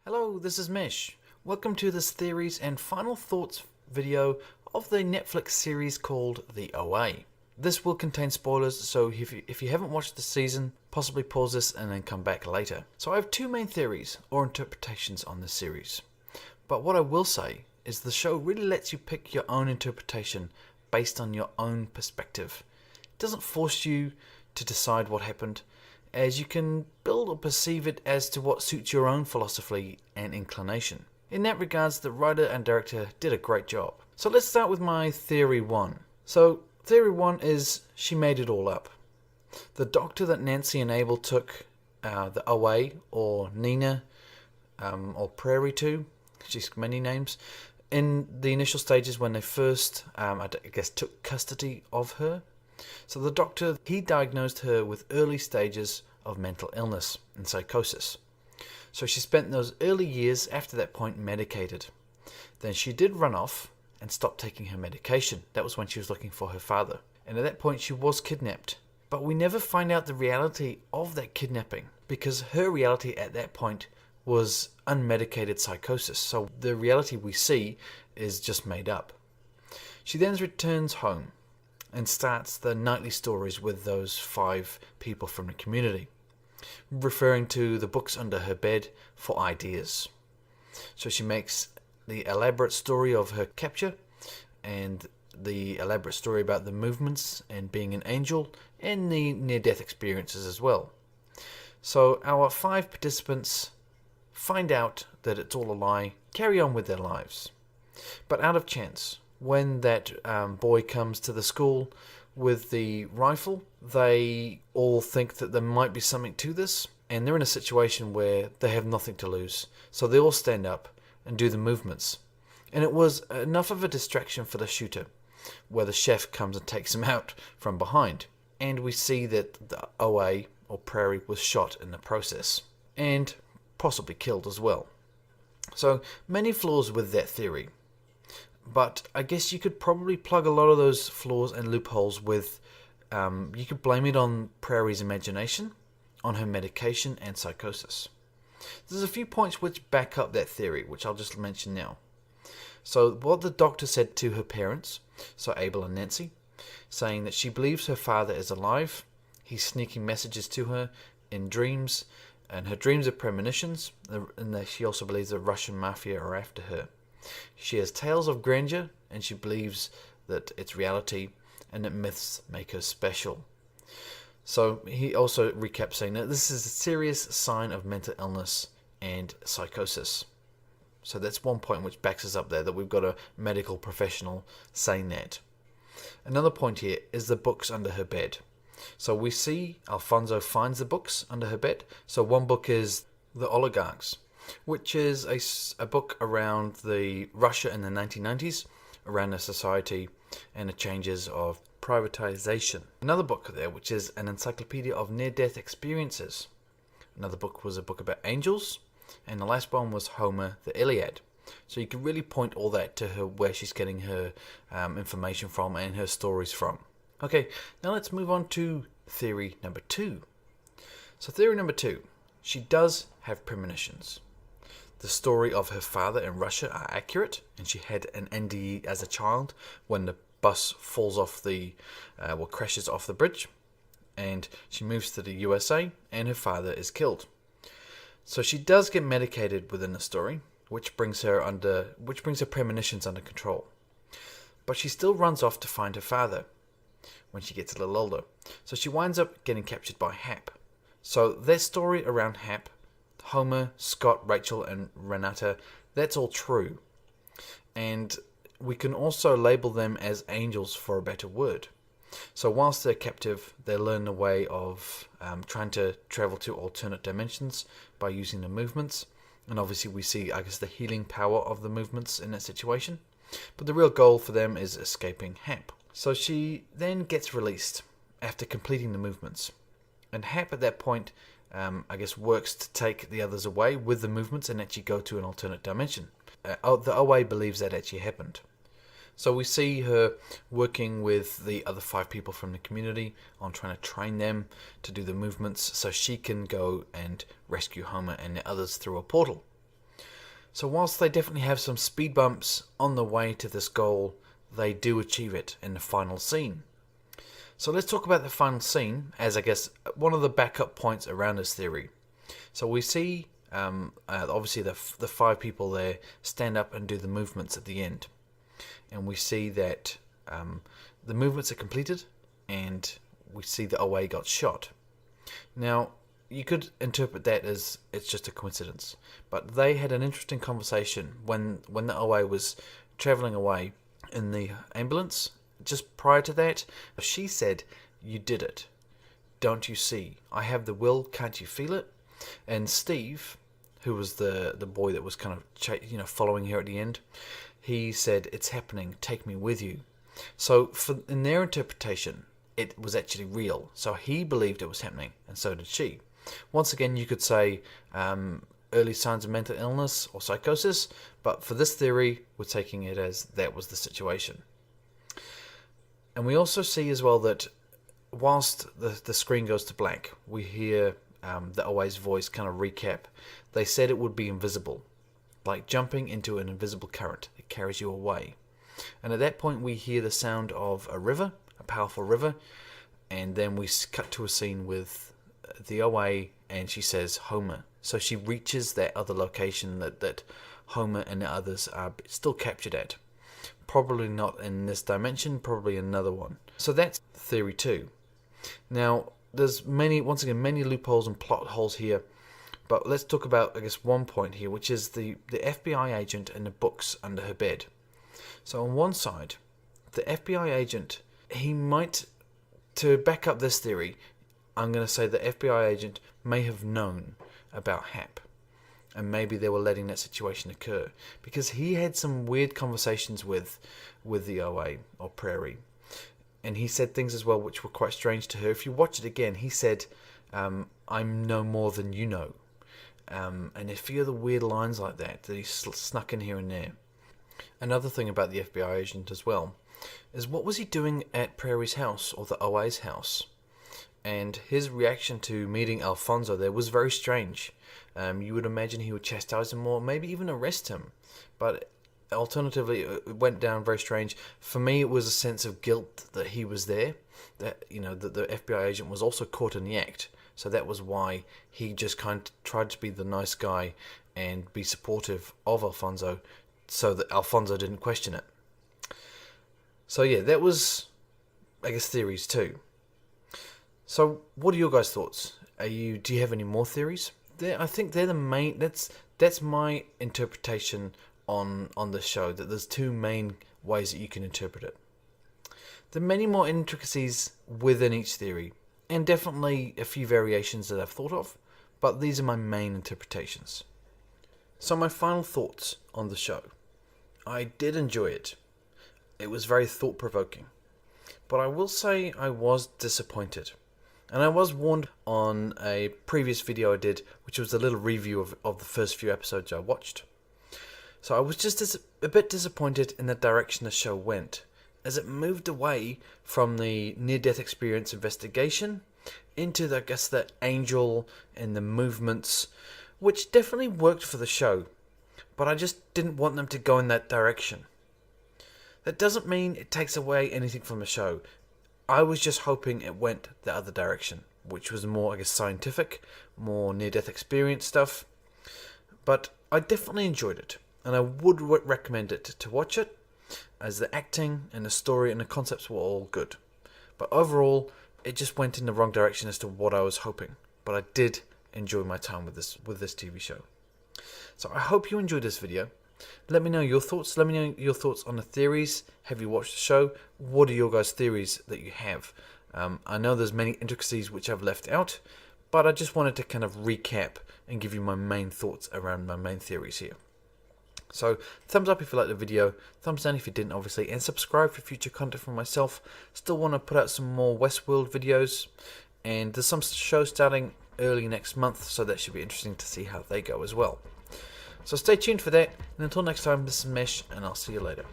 Hello, this is Mesh. Welcome to this theories and final thoughts video of the Netflix series called The OA. This will contain spoilers, so if you haven't watched the season, possibly pause this and then come back later. So I have two main theories or interpretations on this series. But what I will say is the show really lets you pick your own interpretation based on your own perspective. It doesn't force you to decide what happened, as you can build or perceive it as to what suits your own philosophy and inclination. In that regards, the writer and director did a great job. So let's start with my theory 1. So theory 1 is she made it all up. The doctor that Nancy and Abel took the OA or Nina or Prairie to, she's many names, in the initial stages when they first, took custody of her. So the doctor, he diagnosed her with early stages of mental illness and psychosis. So she spent those early years after that point medicated. Then she did run off and stop taking her medication. That was when she was looking for her father. And at that point she was kidnapped. But we never find out the reality of that kidnapping, because her reality at that point was unmedicated psychosis. So the reality we see is just made up. She then returns home and starts the nightly stories with those 5 people from the community, referring to the books under her bed for ideas. So she makes the elaborate story of her capture and the elaborate story about the movements and being an angel and the near-death experiences as well. So our 5 participants find out that it's all a lie, carry on with their lives. But out of chance, when that boy comes to the school with the rifle, they all think that there might be something to this, and they're in a situation where they have nothing to lose. So they all stand up and do the movements. And it was enough of a distraction for the shooter, where the chef comes and takes him out from behind. And we see that the OA, or Prairie, was shot in the process, and possibly killed as well. So many flaws with that theory. But I guess you could probably plug a lot of those flaws and loopholes with, you could blame it on Prairie's imagination, on her medication and psychosis. There's a few points which back up that theory, which I'll just mention now. So what the doctor said to her parents, so Abel and Nancy, saying that she believes her father is alive, he's sneaking messages to her in dreams, and her dreams are premonitions, and that she also believes the Russian mafia are after her. She has tales of grandeur, and she believes that it's reality and that myths make her special. So he also recaps saying that this is a serious sign of mental illness and psychosis. So that's one point which backs us up there, that we've got a medical professional saying that. Another point here is the books under her bed. So we see Alfonso finds the books under her bed. So one book is The Oligarchs, which is a book around the Russia in the 1990s, around the society and the changes of privatization. Another book there, which is an encyclopedia of near-death experiences. Another book was a book about angels, and the last one was Homer, the Iliad. So you can really point all that to her, where she's getting her information from and her stories from. Okay, now let's move on to theory number 2. So theory number 2, she does have premonitions. The story of her father in Russia are accurate, and she had an NDE as a child when the bus falls off crashes off the bridge, and she moves to the USA, and her father is killed. So she does get medicated within the story, which brings her premonitions under control. But she still runs off to find her father when she gets a little older. So she winds up getting captured by Hap. So their story around Hap, Homer, Scott, Rachel, and Renata, that's all true. And we can also label them as angels, for a better word. So whilst they're captive, they learn the way of trying to travel to alternate dimensions by using the movements. And obviously we see, the healing power of the movements in that situation. But the real goal for them is escaping Hap. So she then gets released after completing the movements. And Hap at that point, works to take the others away with the movements and actually go to an alternate dimension. The OA believes that actually happened. So we see her working with the other 5 people from the community on trying to train them to do the movements so she can go and rescue Homer and the others through a portal. So whilst they definitely have some speed bumps on the way to this goal, they do achieve it in the final scene. So let's talk about the final scene as, I guess, one of the backup points around this theory. So we see, obviously, the 5 people there stand up and do the movements at the end. And we see that the movements are completed, and we see that OA got shot. Now, you could interpret that as it's just a coincidence, but they had an interesting conversation when the OA was travelling away in the ambulance. Just prior to that, she said, "You did it. Don't you see? I have the will. Can't you feel it?" And Steve, who was the boy that was kind of following her at the end, he said, "It's happening. Take me with you." So in their interpretation, it was actually real. So he believed it was happening, and so did she. Once again, you could say early signs of mental illness or psychosis, but for this theory, we're taking it as that was the situation. And we also see as well that whilst the screen goes to black, we hear the OA's voice kind of recap. They said it would be invisible, like jumping into an invisible current. It carries you away. And at that point, we hear the sound of a river, a powerful river, and then we cut to a scene with the OA, and she says Homer. So she reaches that other location that Homer and the others are still captured at. Probably not in this dimension, probably another one. So that's theory 2. Now, there's many loopholes and plot holes here, but let's talk about, I guess, one point here, which is the FBI agent and the books under her bed. So on one side, the FBI agent, he might, to back up this theory, I'm going to say the FBI agent may have known about Hap, and maybe they were letting that situation occur, because he had some weird conversations with the OA, or Prairie, and he said things as well which were quite strange to her. If you watch it again, he said, "I'm no more than you know," and a few of the weird lines like that he snuck in here and there. Another thing about the FBI agent as well is, what was he doing at Prairie's house, or the OA's house? And his reaction to meeting Alfonso there was very strange. You would imagine he would chastise him more, maybe even arrest him. But alternatively, it went down very strange. For me, it was a sense of guilt that he was there, that that the FBI agent was also caught in the act. So that was why he just kind of tried to be the nice guy and be supportive of Alfonso, so that Alfonso didn't question it. So yeah, that was, I guess, theories 2. So what are your guys' thoughts? Do you have any more theories? I think they're the main. That's my interpretation on the show. That there's 2 main ways that you can interpret it. There are many more intricacies within each theory, and definitely a few variations that I've thought of, but these are my main interpretations. So my final thoughts on the show. I did enjoy it. It was very thought-provoking, but I will say I was disappointed. And I was warned on a previous video I did, which was a little review of the first few episodes I watched. So I was just a bit disappointed in the direction the show went, as it moved away from the near-death experience investigation into, the angel and the movements, which definitely worked for the show, but I just didn't want them to go in that direction. That doesn't mean it takes away anything from the show. I was just hoping it went the other direction, which was more, I guess, scientific, more near-death experience stuff. But I definitely enjoyed it, and I would recommend it to watch it, as the acting and the story and the concepts were all good. But overall, it just went in the wrong direction as to what I was hoping. But I did enjoy my time with this TV show. So I hope you enjoyed this video. Let me know your thoughts. Let me know your thoughts on the theories. Have you watched the show? What are your guys' theories that you have? I know there's many intricacies which I've left out, but I just wanted to kind of recap and give you my main thoughts around my main theories here. So thumbs up if you liked the video, thumbs down if you didn't, obviously, and subscribe for future content from myself. Still want to put out some more Westworld videos, and there's some shows starting early next month, so that should be interesting to see how they go as well. So stay tuned for that, and until next time, this is Mesh, and I'll see you later.